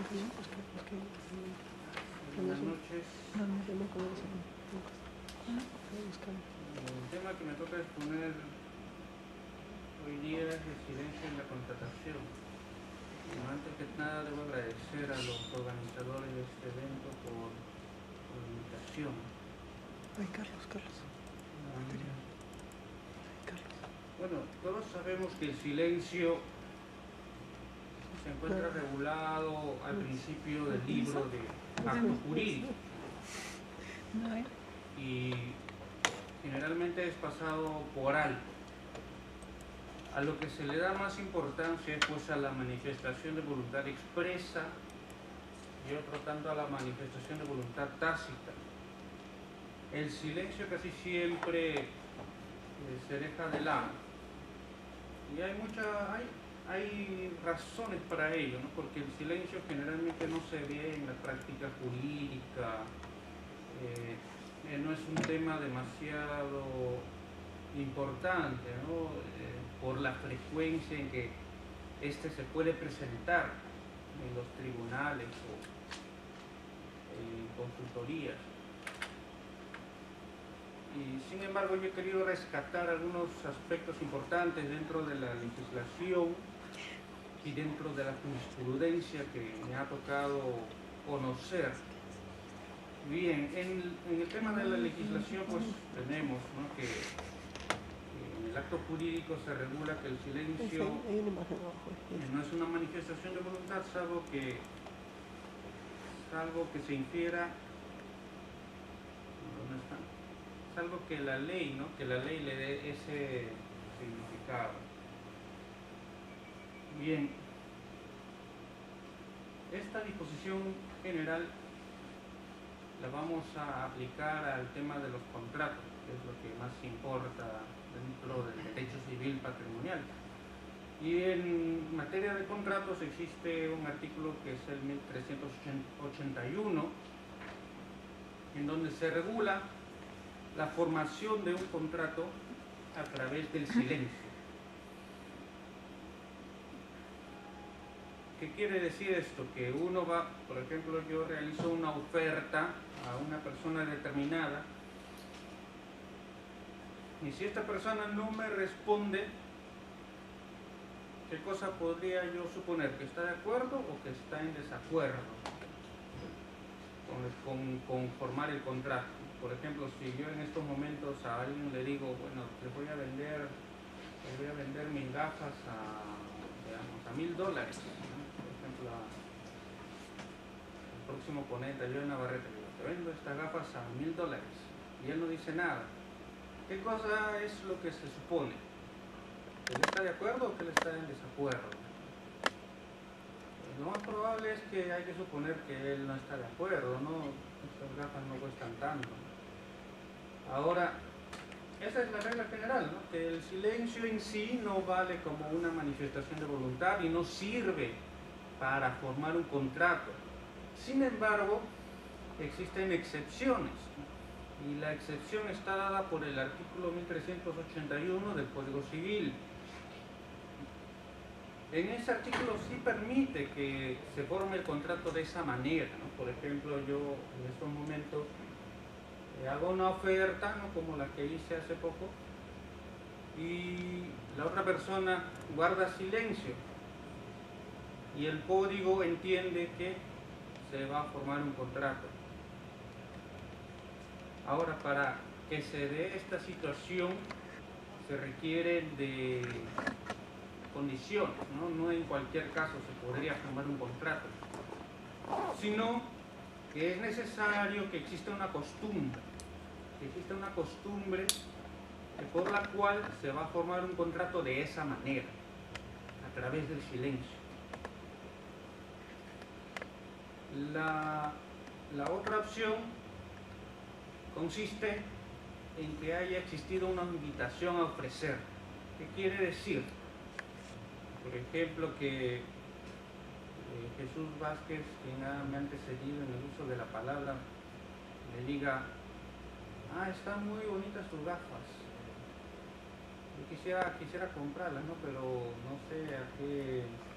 Buenas noches. El tema que me toca exponer hoy día es el silencio en la contratación. Bueno, antes que nada debo agradecer a los organizadores de este evento por la invitación. Bueno, todos sabemos que el silencio se encuentra regulado al principio del libro de acto jurídico y generalmente es pasado por alto. A lo que se le da más importancia es pues a la manifestación de voluntad expresa y otro tanto a la manifestación de voluntad tácita. El silencio casi siempre se deja de lado y hay razones para ello, ¿no? Porque el silencio generalmente no se ve en la práctica jurídica, no es un tema demasiado importante, ¿no? Por la frecuencia en que este se puede presentar en los tribunales o en consultorías. Y sin embargo yo he querido rescatar algunos aspectos importantes dentro de la legislación y dentro de la jurisprudencia que me ha tocado conocer. Bien, en el tema de la legislación pues tenemos, ¿no?, que en el acto jurídico se regula que el silencio no es una manifestación de voluntad, salvo que se infiera, ¿dónde está? Salvo que la ley, ¿no?, que la ley le dé ese significado. Bien, esta disposición general la vamos a aplicar al tema de los contratos, que es lo que más importa dentro del derecho civil patrimonial. Y en materia de contratos existe un artículo que es el 1381, en donde se regula la formación de un contrato a través del silencio. ¿Qué quiere decir esto? Que uno va, por ejemplo, yo realizo una oferta a una persona determinada y si esta persona no me responde, ¿qué cosa podría yo suponer? ¿Que está de acuerdo o que está en desacuerdo con formar el contrato? Por ejemplo, si yo en estos momentos a alguien le digo, bueno, le voy a vender mis gafas a $1.000, ¿no? Por ejemplo, el próximo ponente, yo en Navarrete, le digo, te vendo estas gafas a $1.000 y él no dice nada. ¿Qué cosa es lo que se supone? ¿Que él está de acuerdo o que él está en desacuerdo? Lo más probable es que hay que suponer que él no está de acuerdo, ¿no? Estas gafas no cuestan tanto. Ahora, esa es la regla general, ¿no? Que el silencio en sí no vale como una manifestación de voluntad y no sirve para formar un contrato. Sin embargo, existen excepciones, ¿no? Y la excepción está dada por el artículo 1381 del Código Civil. En ese artículo sí permite que se forme el contrato de esa manera, ¿no? Por ejemplo, yo en estos momentos hago una oferta, ¿no?, como la que hice hace poco, y la otra persona guarda silencio y el código entiende que se va a formar un contrato. Ahora, para que se dé esta situación se requiere de condiciones, ¿no? No en cualquier caso se podría formar un contrato, sino que es necesario que exista una costumbre, por la cual se va a formar un contrato de esa manera, a través del silencio. La otra opción consiste en que haya existido una invitación a ofrecer. ¿Qué quiere decir? Por ejemplo, que Jesús Vázquez, quien me ha antecedido en el uso de la palabra, le diga, están muy bonitas tus gafas, yo quisiera comprarlas, ¿no? Pero no sé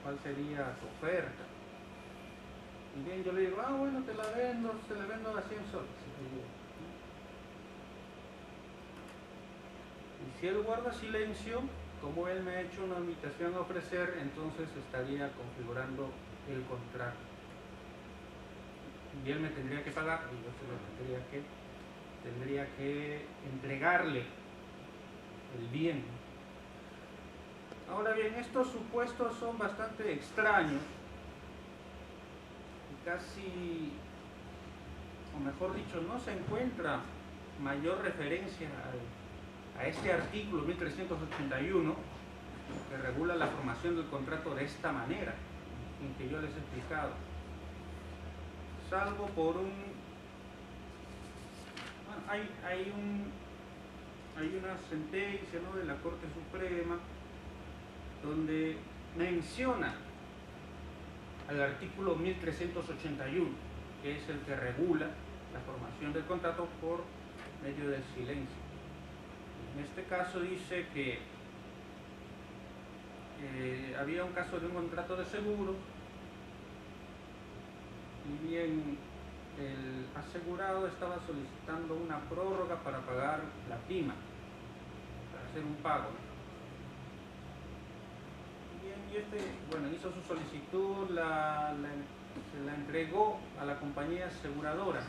cuál sería tu oferta. Y bien, yo le digo, ah, bueno, te la vendo, te la vendo a 100 soles. Y si él guarda silencio, como él me ha hecho una invitación a ofrecer, entonces estaría configurando el contrato. Y él me tendría que pagar, y yo se lo tendría que entregarle el bien. Ahora bien, estos supuestos son bastante extraños y casi, o mejor dicho, no se encuentra mayor referencia a este artículo 1381 que regula la formación del contrato de esta manera, en que yo les he explicado, salvo por hay una sentencia, ¿no?, de la Corte Suprema donde menciona al artículo 1381, que es el que regula la formación del contrato por medio del silencio. En este caso dice que había un caso de un contrato de seguro y bien el asegurado estaba solicitando una prórroga para pagar la prima, para hacer un pago. Bien, y bueno, hizo su solicitud, se la entregó a la compañía aseguradora.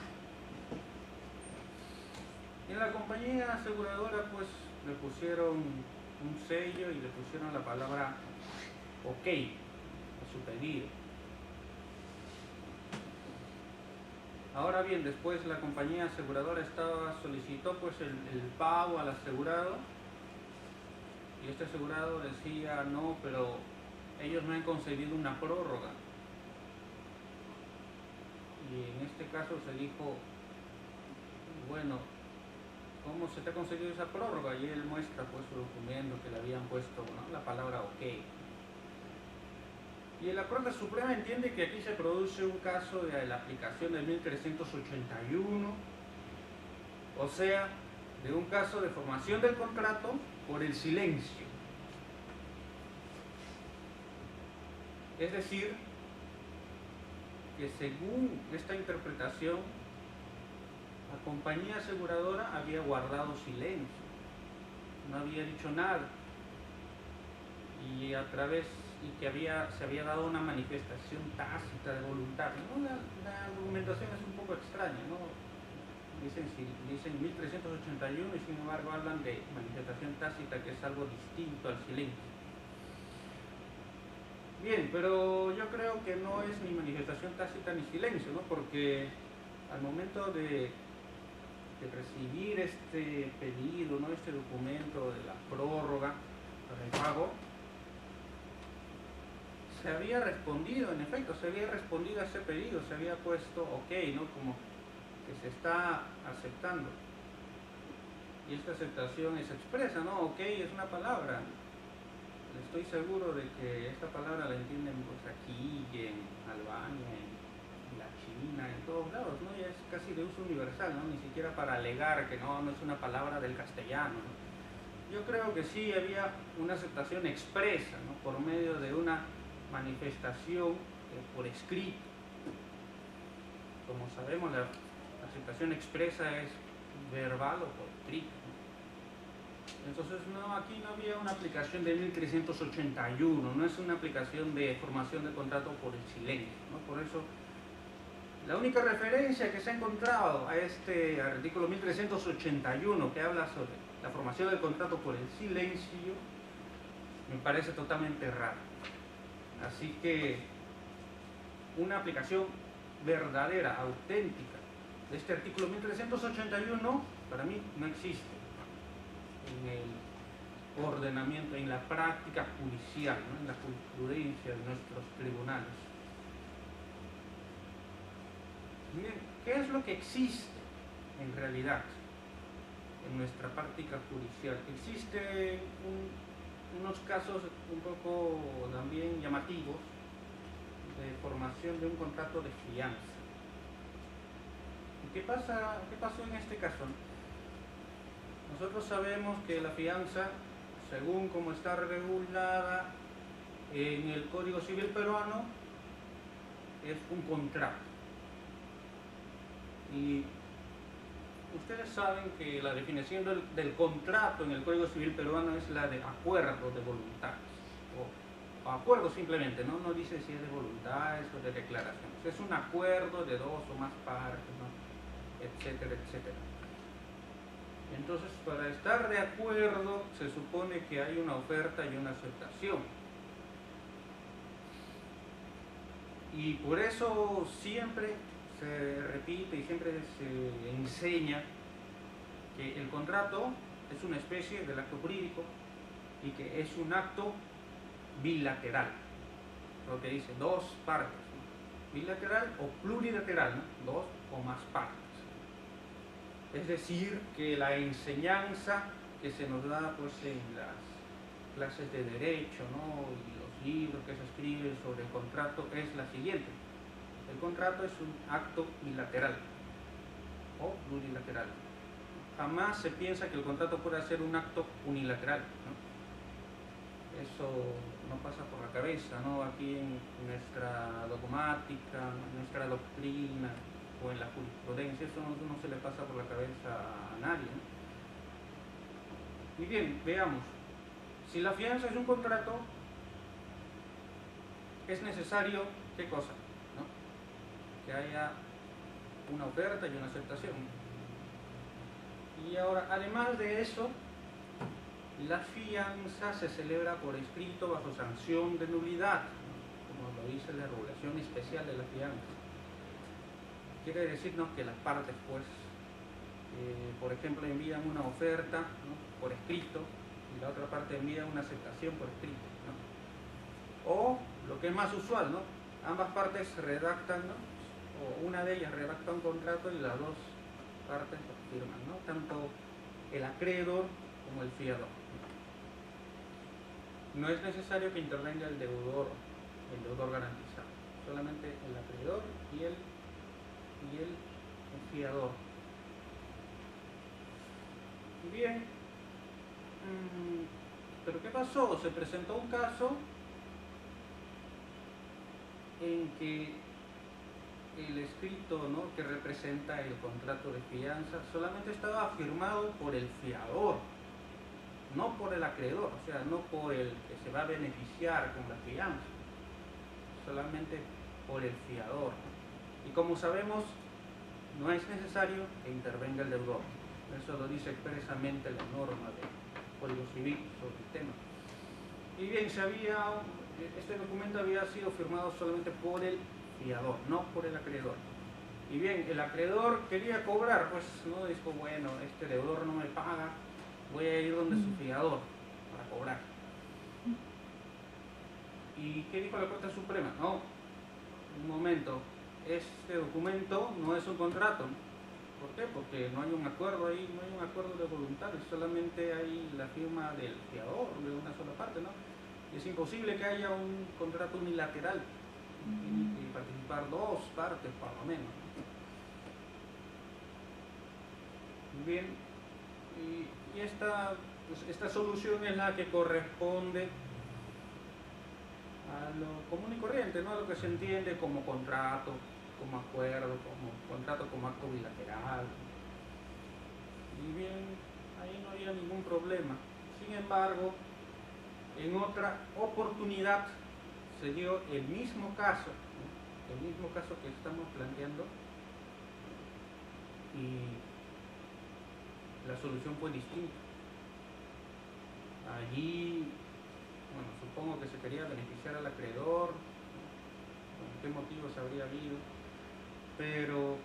Y en la compañía aseguradora pues le pusieron un sello y le pusieron la palabra OK a su pedido. Ahora bien, después la compañía aseguradora solicitó pues el pago al asegurado, y este asegurado decía no, pero ellos me han concedido una prórroga. Y en este caso se dijo, bueno, ¿cómo se te ha concedido esa prórroga? Y él muestra pues su documento que le habían puesto, ¿no?, la palabra OK. Y la Corte Suprema entiende que aquí se produce un caso de la aplicación del 1381, o sea, de un caso de formación del contrato por el silencio. Es decir, que según esta interpretación, la compañía aseguradora había guardado silencio, no había dicho nada, y que se había dado una manifestación tácita de voluntad, ¿no? La argumentación es un poco extraña, ¿no? Dicen 1381 y sin embargo hablan de manifestación tácita, que es algo distinto al silencio. Bien, pero yo creo que no es ni manifestación tácita ni silencio, ¿no? Porque al momento de recibir este pedido, ¿no?, este documento de la prórroga para el pago, se había respondido, en efecto, se había respondido a ese pedido, se había puesto OK, ¿no?, como que se está aceptando. Y esta aceptación es expresa, ¿no? OK es una palabra. Estoy seguro de que esta palabra la entienden pues aquí, en Albania, en la China, en todos lados, ¿no? Y es casi de uso universal, ¿no? Ni siquiera para alegar que no es una palabra del castellano, ¿no? Yo creo que sí había una aceptación expresa, ¿no?, por medio de una manifestación por escrito. Como sabemos, la aceptación expresa es verbal o por escrito, ¿no? Entonces aquí no había una aplicación de 1381, no es una aplicación de formación de contrato por el silencio, ¿no? Por eso la única referencia que se ha encontrado a este artículo 1381, que habla sobre la formación del contrato por el silencio, me parece totalmente raro. Así que una aplicación verdadera, auténtica de este artículo 1381 para mí no existe en el ordenamiento, en la práctica judicial, ¿no?, en la jurisprudencia de nuestros tribunales. ¿Qué es lo que existe en realidad en nuestra práctica judicial? Existen unos casos un poco también llamativos de formación de un contrato de fianza. ¿Y qué pasó en este caso? Nosotros sabemos que la fianza, según como está regulada en el Código Civil peruano, es un contrato. Y ustedes saben que la definición del contrato en el Código Civil peruano es la de acuerdo de voluntades, o acuerdo simplemente, no dice si es de voluntades o de declaraciones. Es un acuerdo de dos o más partes, ¿no? Etcétera, etcétera. Entonces, para estar de acuerdo, se supone que hay una oferta y una aceptación. Y por eso siempre se repite y siempre se enseña que el contrato es una especie del acto jurídico y que es un acto bilateral, lo que dice dos partes, ¿no? Bilateral o plurilateral, ¿no? Dos o más partes. Es decir, que la enseñanza que se nos da pues, en las clases de derecho, ¿no? Y los libros que se escriben sobre el contrato es la siguiente. El contrato es un acto bilateral o plurilateral. Jamás se piensa que el contrato pueda ser un acto unilateral, ¿no? Eso no pasa por la cabeza, ¿no? Aquí en nuestra dogmática, en nuestra doctrina o en la jurisprudencia, eso no se le pasa por la cabeza a nadie, ¿no? Y bien, veamos. Si la fianza es un contrato, es necesario, ¿qué cosa? ¿No? Que haya una oferta y una aceptación. Y ahora, además de eso, la fianza se celebra por escrito bajo sanción de nulidad, como lo dice la regulación especial de la fianza. Quiere decirnos que las partes, pues, por ejemplo, envían una oferta, ¿no? Por escrito, y la otra parte envía una aceptación por escrito, ¿no? O, lo que es más usual, ¿no? Ambas partes redactan, ¿no? O una de ellas redacta un contrato y las dos partes lo firman, ¿no? Tanto el acreedor como el fiador. No es necesario que intervenga el deudor garantizado, solamente el acreedor y el fiador. Bien, pero ¿qué pasó? Se presentó un caso en que el escrito, ¿no? Que representa el contrato de fianza solamente estaba firmado por el fiador, no por el acreedor, o sea, no por el que se va a beneficiar con la fianza, solamente por el fiador. Y como sabemos, no es necesario que intervenga el deudor. Eso lo dice expresamente la norma del Código Civil sobre el tema. Y bien, este documento había sido firmado solamente por el fiador, no por el acreedor. Y bien, el acreedor quería cobrar, pues no dijo, bueno, este deudor no me paga, voy a ir donde su fiador para cobrar. ¿Y qué dijo la Corte Suprema? No, un momento, este documento no es un contrato. ¿Por qué? Porque no hay un acuerdo ahí, no hay un acuerdo de voluntades, solamente hay la firma del fiador de una sola parte, ¿no? Y es imposible que haya un contrato unilateral, tienen que participar dos partes por lo menos. Bien, y esta solución es la que corresponde a lo común y corriente, ¿no? A lo que se entiende como contrato, como acuerdo, como contrato como acto bilateral. Y bien, ahí no había ningún problema. Sin embargo, en otra oportunidad se dio el mismo caso, ¿no? El mismo caso que estamos planteando, y la solución fue distinta. Allí, bueno, supongo que se quería beneficiar al acreedor, ¿con qué motivos habría habido? Pero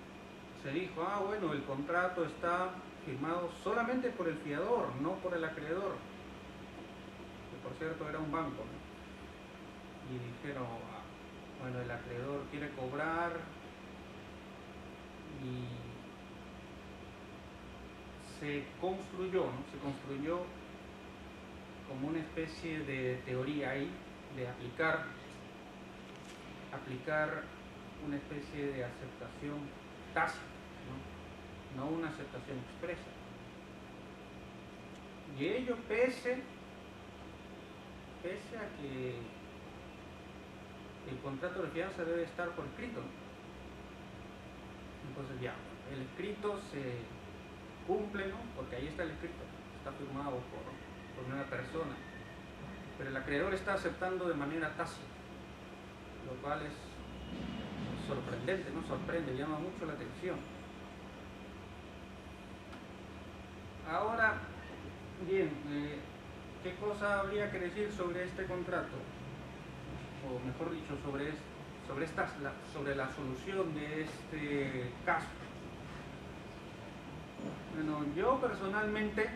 se dijo, bueno, el contrato está firmado solamente por el fiador, no por el acreedor, que por cierto era un banco, ¿no? Y dijeron, bueno, el acreedor quiere cobrar y se construyó, ¿no? Se construyó como una especie de teoría ahí, de aplicar una especie de aceptación tácita, no una aceptación expresa. Y ello pese a que el contrato de fianza debe estar por escrito. Entonces ya, el escrito se cumple, ¿no? Porque ahí está el escrito, está firmado por una persona, pero el acreedor está aceptando de manera tácita, lo cual es sorprendente, ¿no? Sorprende, llama mucho la atención. Ahora, bien, ¿qué cosa habría que decir sobre este contrato? O mejor dicho, sobre la solución de este caso. Bueno, yo personalmente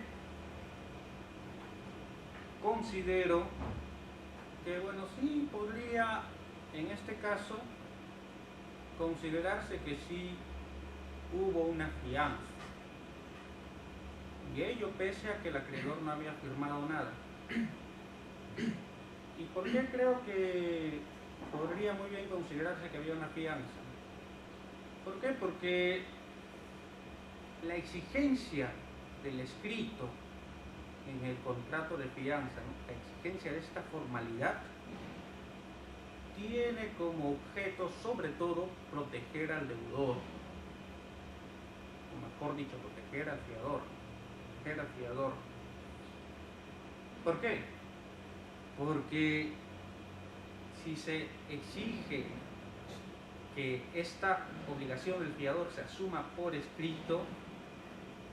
considero que, bueno, sí podría, en este caso, considerarse que sí hubo una fianza. Y ello pese a que el acreedor no había firmado nada. ¿Y por qué creo que podría muy bien considerarse que había una fianza? ¿Por qué? Porque la exigencia del escrito en el contrato de fianza, ¿no? La exigencia de esta formalidad tiene como objeto sobre todo proteger al deudor, o mejor dicho, proteger al fiador. ¿Por qué? Porque si se exige que esta obligación del fiador se asuma por escrito,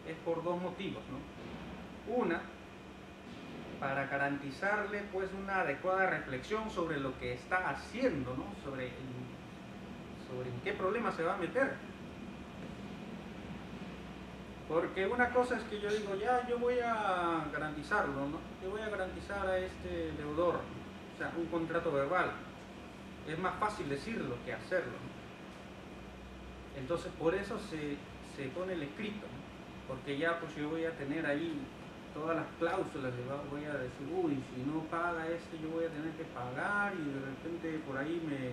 es por dos motivos, ¿no? Una, para garantizarle pues una adecuada reflexión sobre lo que está haciendo, ¿no? Sobre en qué problema se va a meter. Porque una cosa es que yo digo, ya, yo voy a garantizarlo, ¿no? Yo voy a garantizar a este deudor, o sea, un contrato verbal. Es más fácil decirlo que hacerlo, ¿no? Entonces, por eso se pone el escrito, ¿no? Porque ya, pues yo voy a tener ahí todas las cláusulas, voy a decir, uy, si no paga yo voy a tener que pagar, y de repente por ahí me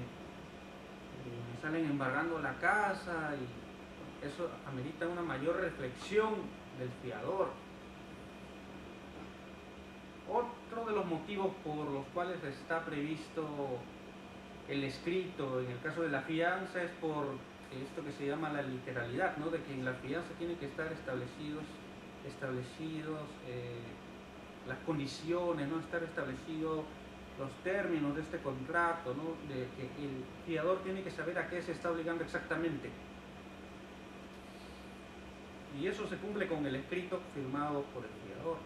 salen embargando la casa, y eso amerita una mayor reflexión del fiador. Otro de los motivos por los cuales está previsto el escrito en el caso de la fianza es por esto que se llama la literalidad, ¿no? De que en la fianza tienen que estar establecidos las condiciones, ¿no? Estar establecidos los términos de este contrato, ¿no? De que el fiador tiene que saber a qué se está obligando exactamente. Y eso se cumple con el escrito firmado por el fiador.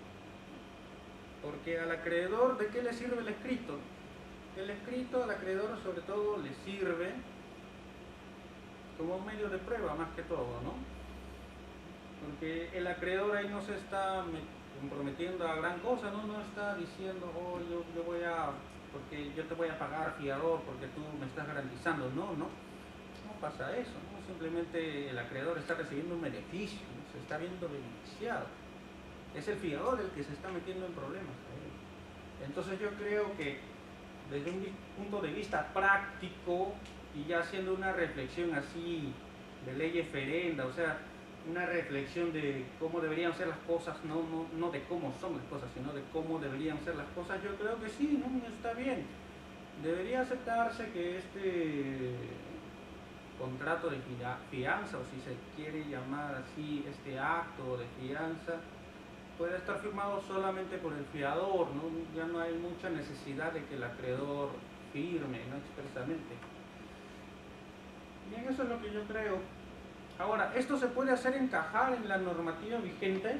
Porque al acreedor, ¿de qué le sirve el escrito? El escrito al acreedor sobre todo le sirve como un medio de prueba más que todo, ¿no? Porque el acreedor ahí no se está comprometiendo a gran cosa, ¿no? No está diciendo, oh, yo voy a, porque yo te voy a pagar, fiador, porque tú me estás garantizando. No pasa eso, ¿no? Simplemente el acreedor está recibiendo un beneficio, ¿no? Se está viendo beneficiado. Es el fiador el que se está metiendo en problemas. Entonces yo creo que desde un punto de vista práctico, y ya haciendo una reflexión así de ley ferenda, o sea, una reflexión de cómo deberían ser las cosas, no de cómo son las cosas, sino de cómo deberían ser las cosas, yo creo que sí, ¿no? Está bien. Debería aceptarse que este contrato de fianza, o si se quiere llamar así, este acto de fianza, puede estar firmado solamente por el fiador, ¿no? Ya no hay mucha necesidad de que el acreedor firme, ¿no? Expresamente. Bien, eso es lo que yo creo. Ahora, ¿esto se puede hacer encajar en la normativa vigente?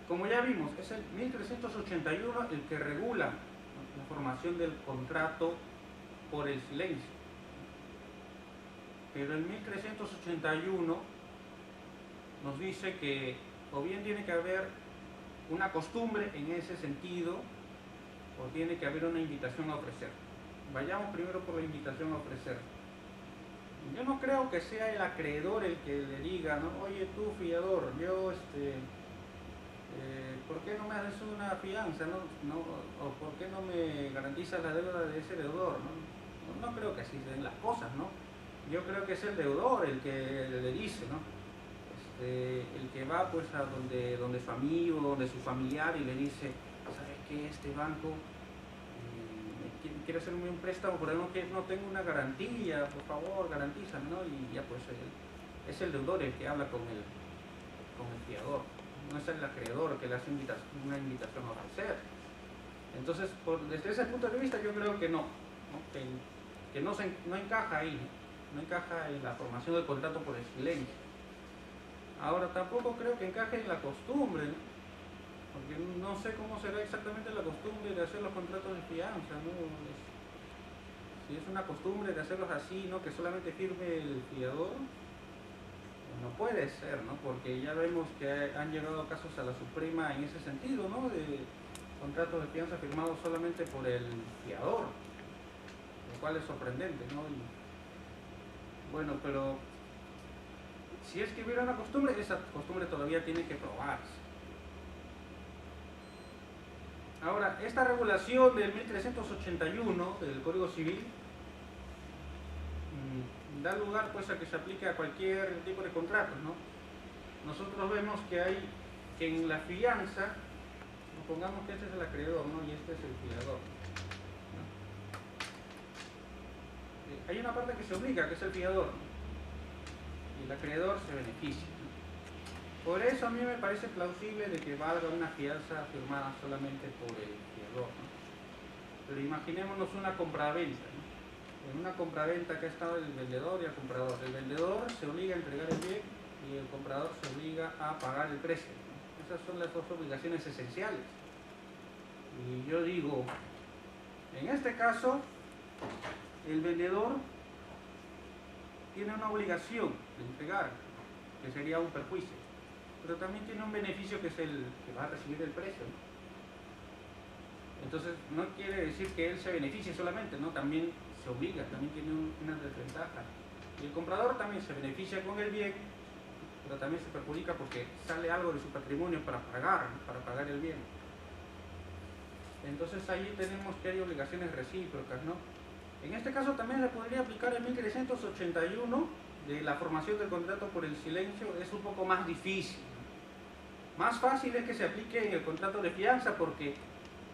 Como ya vimos, es el 1381 el que regula la formación del contrato por el silencio. Pero el 1381 nos dice que o bien tiene que haber una costumbre en ese sentido, o tiene que haber una invitación a ofrecer. Vayamos primero por la invitación a ofrecer. Yo no creo que sea el acreedor el que le diga, ¿no? Oye, tú, fiador, yo, ¿por qué no me haces una fianza, no? ¿O por qué no me garantizas la deuda de ese deudor, no? No creo que así se den las cosas, ¿no? Yo creo que es el deudor el que le dice, ¿no? El que va pues a donde su amigo, donde su familiar, y le dice, ¿sabes qué? Este banco quiere hacerme un préstamo, por ejemplo, que no tengo una garantía, por favor, garantízame, ¿no? Y ya pues es el deudor el que habla con el fiador, no es el acreedor que le hace una invitación a ofrecer. Entonces, desde ese punto de vista yo creo que no que no encaja ahí, no encaja en la formación del contrato por el silencio. Ahora, tampoco creo que encaje en la costumbre, ¿no? Porque no sé cómo será exactamente la costumbre de hacer los contratos de fianza, ¿no? Si es una costumbre de hacerlos así, ¿no? Que solamente firme el fiador, no puede ser, ¿no? Porque ya vemos que han llegado casos a la Suprema en ese sentido, ¿no? De contratos de fianza firmados solamente por el fiador, lo cual es sorprendente, ¿no? Y, bueno, pero si es que hubiera una costumbre, esa costumbre todavía tiene que probarse. Ahora, esta regulación del 1381 del Código Civil da lugar pues a que se aplique a cualquier tipo de contratos, ¿no? Nosotros vemos que en la fianza, supongamos que este es el acreedor, ¿no? Y este es el fiador, ¿no? Hay una parte que se obliga, que es el fiador, ¿no? Y el acreedor se beneficia, ¿no? Por eso a mí me parece plausible de que valga una fianza firmada solamente por el fiador, ¿no? Pero imaginémonos una compraventa, ¿no? En una compraventa que ha estado el vendedor y el comprador. El vendedor se obliga a entregar el bien y el comprador se obliga a pagar el precio, ¿no? Esas son las dos obligaciones esenciales. Y yo digo, en este caso, el vendedor tiene una obligación de entregar, que sería un perjuicio, pero también tiene un beneficio que es el que va a recibir el precio, ¿no? Entonces, no quiere decir que él se beneficie solamente, ¿no? También se obliga, también tiene una desventaja. Y el comprador también se beneficia con el bien, pero también se perjudica porque sale algo de su patrimonio para pagar, ¿no? Para pagar el bien. Entonces ahí tenemos que hay obligaciones recíprocas, ¿no? En este caso también le podría aplicar el 1381 de la formación del contrato por el silencio, es un poco más difícil, ¿no? Más fácil es que se aplique en el contrato de fianza porque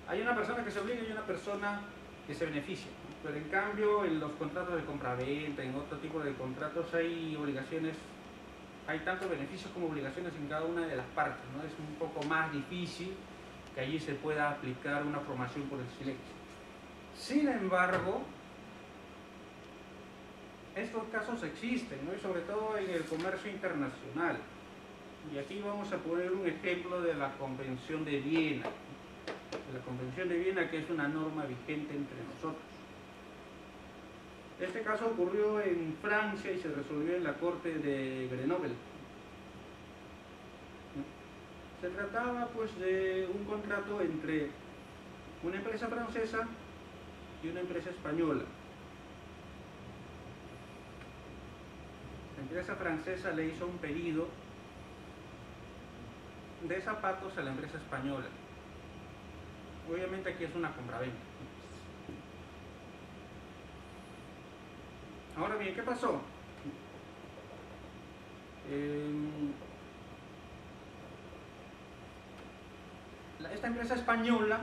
hay una persona que se obliga y una persona que se beneficia, ¿no? Pero en cambio en los contratos de compraventa, en otro tipo de contratos hay obligaciones, hay tanto beneficios como obligaciones en cada una de las partes, ¿no? Es un poco más difícil que allí se pueda aplicar una formación por el silencio. Sin embargo, estos casos existen, ¿no? Y sobre todo en el comercio internacional. Y aquí vamos a poner un ejemplo de la Convención de Viena. De la Convención de Viena, que es una norma vigente entre nosotros. Este caso ocurrió en Francia y se resolvió en la Corte de Grenoble. Se trataba pues de un contrato entre una empresa francesa y una empresa española. La empresa francesa le hizo un pedido de zapatos a la empresa española. Obviamente aquí es una compraventa. Ahora bien, ¿qué pasó? Esta empresa española,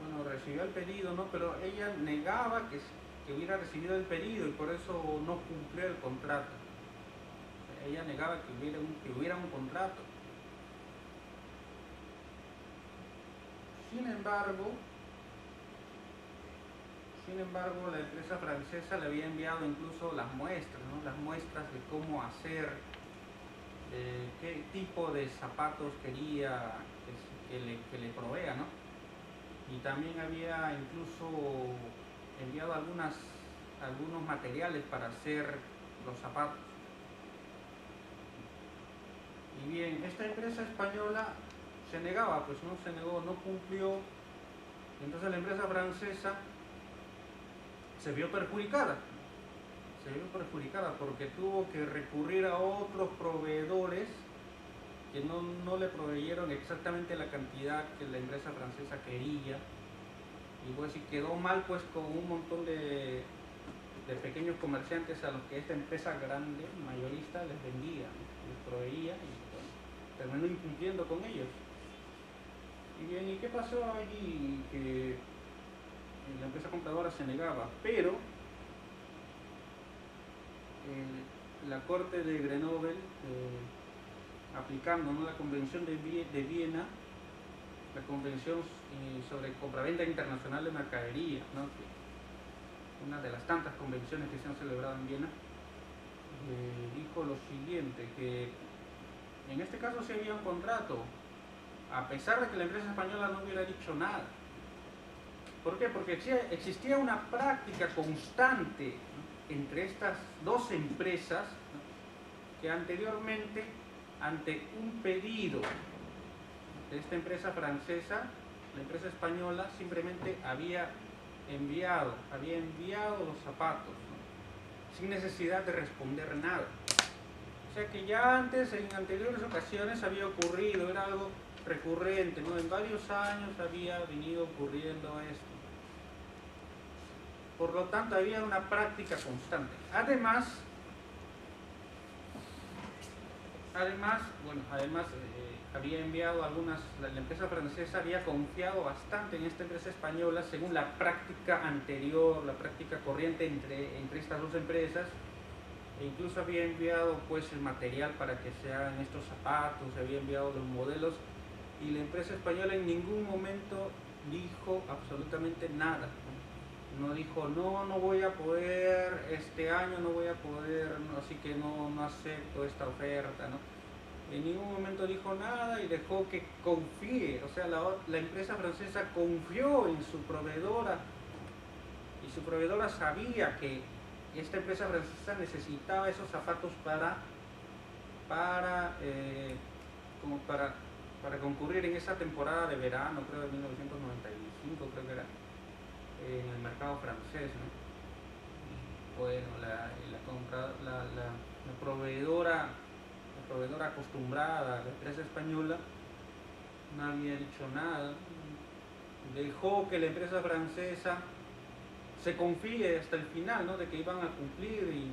bueno, recibió el pedido, ¿no? Pero ella negaba que hubiera recibido el pedido y por eso no cumplió el contrato. Ella negaba que hubiera un contrato. Sin embargo, la empresa francesa le había enviado incluso las muestras, ¿no? Las muestras de cómo hacer, qué tipo de zapatos quería que le provea, ¿no? Y también había incluso enviado algunos materiales para hacer los zapatos. Y bien, esta empresa española se negaba, pues no se negó, no cumplió. Entonces la empresa francesa se vio perjudicada porque tuvo que recurrir a otros proveedores que no le proveyeron exactamente la cantidad que la empresa francesa quería, y pues si quedó mal pues con un montón de pequeños comerciantes a los que esta empresa grande, mayorista, les vendía, ¿no? Les proveía y bueno, terminó incumpliendo con ellos. Y bien, ¿y qué pasó allí? Que la empresa compradora se negaba, pero la Corte de Grenoble, aplicando, ¿no?, la Convención de Viena, la Convención sobre Compraventa Internacional de Mercadería, ¿no?, que una de las tantas convenciones que se han celebrado en Viena, dijo lo siguiente, que en este caso sí había un contrato, a pesar de que la empresa española no hubiera dicho nada. ¿Por qué? Porque existía una práctica constante, ¿no?, entre estas dos empresas, ¿no?, que anteriormente, ante un pedido de esta empresa francesa, la empresa española simplemente había enviado los zapatos, ¿no?, sin necesidad de responder nada. O sea que ya antes, en anteriores ocasiones, había ocurrido, era algo recurrente, ¿no? En varios años había venido ocurriendo esto. Por lo tanto, había una práctica constante. Además, había enviado la empresa francesa había confiado bastante en esta empresa española según la práctica anterior, la práctica corriente entre estas dos empresas, e incluso había enviado pues el material para que se hagan estos zapatos, había enviado los modelos, y la empresa española en ningún momento dijo absolutamente nada. No dijo, no voy a poder, este año no voy a poder, así que no acepto esta oferta, ¿no? En ningún momento dijo nada y dejó que confíe, o sea, la empresa francesa confió en su proveedora, y su proveedora sabía que esta empresa francesa necesitaba esos zapatos para concurrir en esa temporada de verano, creo de 1995, creo que era, en el mercado francés, ¿no? Bueno, la proveedora acostumbrada, la empresa española, no había dicho nada, dejó que la empresa francesa se confíe hasta el final, ¿no?, de que iban a cumplir, y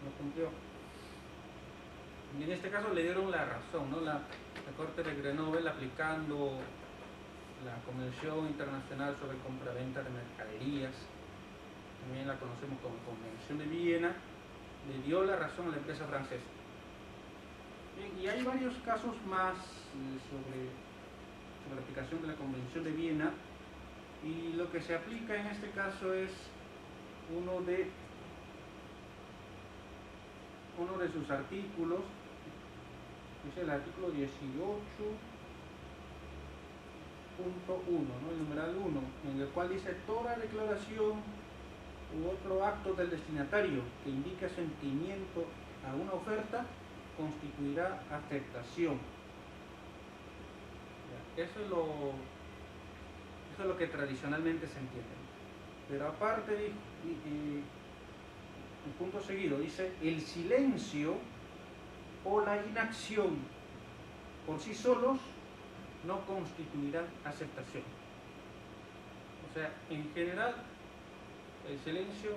no cumplió. Y en este caso le dieron la razón, ¿no? La Corte de Grenoble, aplicando la Convención Internacional sobre Compraventa de Mercaderías, también la conocemos como Convención de Viena, le dio la razón a la empresa francesa. Bien, y hay varios casos más sobre la aplicación de la Convención de Viena, y lo que se aplica en este caso es uno de sus artículos, es el artículo 18.1, ¿no?, el numeral 1, en el cual dice: toda declaración u otro acto del destinatario que indique asentimiento a una oferta constituirá aceptación. Eso es lo que tradicionalmente se entiende. Pero aparte, el punto seguido dice: el silencio o la inacción por sí solos no constituirán aceptación. O sea, en general, el silencio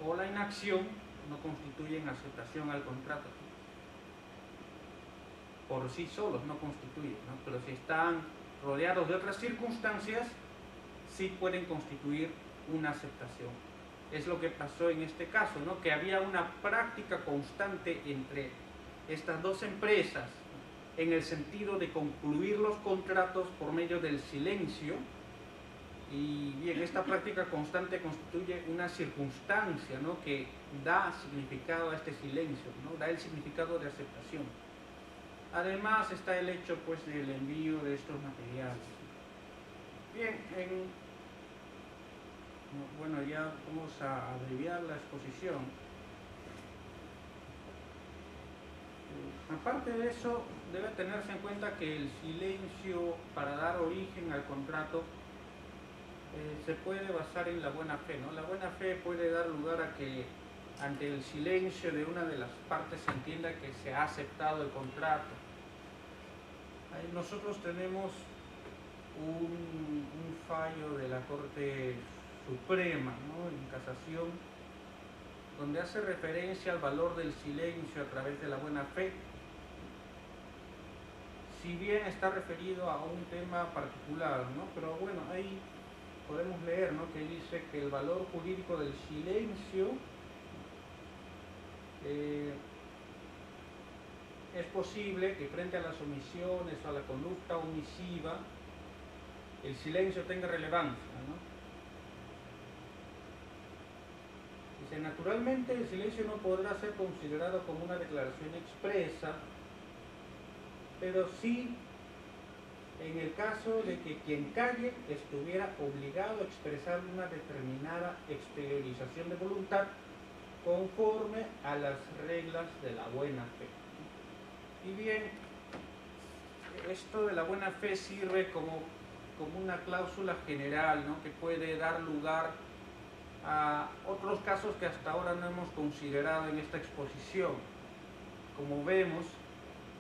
o la inacción no constituyen aceptación al contrato. Por sí solos no constituyen, ¿no? Pero si están rodeados de otras circunstancias, sí pueden constituir una aceptación. Es lo que pasó en este caso, ¿no?, que había una práctica constante entre estas dos empresas en el sentido de concluir los contratos por medio del silencio. Y bien, esta práctica constante constituye una circunstancia, ¿no?, que da significado a este silencio, ¿no?, da el significado de aceptación. Además está el hecho pues del envío de estos materiales. Bien, bueno, ya vamos a abreviar la exposición. Aparte de eso, debe tenerse en cuenta que el silencio, para dar origen al contrato, se puede basar en la buena fe, ¿no? La buena fe puede dar lugar a que ante el silencio de una de las partes se entienda que se ha aceptado el contrato. Nosotros tenemos un fallo de la Corte Suprema, ¿no?, en casación, donde hace referencia al valor del silencio a través de la buena fe. si bien está referido a un tema particular, ¿no? Pero bueno, ahí podemos leer, ¿no?, que dice que el valor jurídico del silencio es posible que frente a las omisiones o a la conducta omisiva el silencio tenga relevancia, ¿no? Dice, naturalmente el silencio no podrá ser considerado como una declaración expresa, pero sí en el caso de que quien calle estuviera obligado a expresar una determinada exteriorización de voluntad conforme a las reglas de la buena fe. Y bien, esto de la buena fe sirve como una cláusula general, ¿no?, que puede dar lugar a otros casos que hasta ahora no hemos considerado en esta exposición. Como vemos,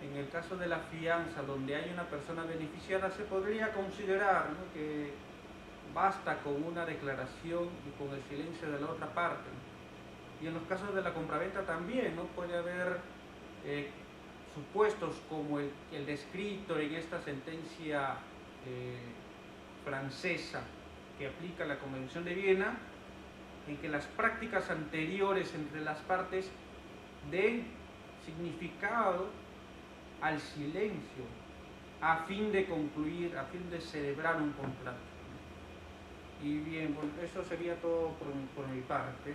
en el caso de la fianza, donde hay una persona beneficiada, se podría considerar, ¿no?, que basta con una declaración y con el silencio de la otra parte, ¿no? Y en los casos de la compraventa también, ¿no?, puede haber supuestos como el descrito en esta sentencia francesa que aplica la Convención de Viena, en que las prácticas anteriores entre las partes den significado al silencio a fin de concluir, a fin de celebrar un contrato. Y bien, bueno, eso sería todo por mi parte.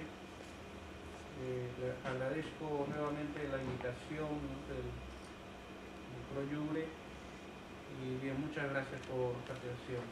Le agradezco nuevamente la invitación, ¿no?, del Pro Iure, y bien, muchas gracias por su atención.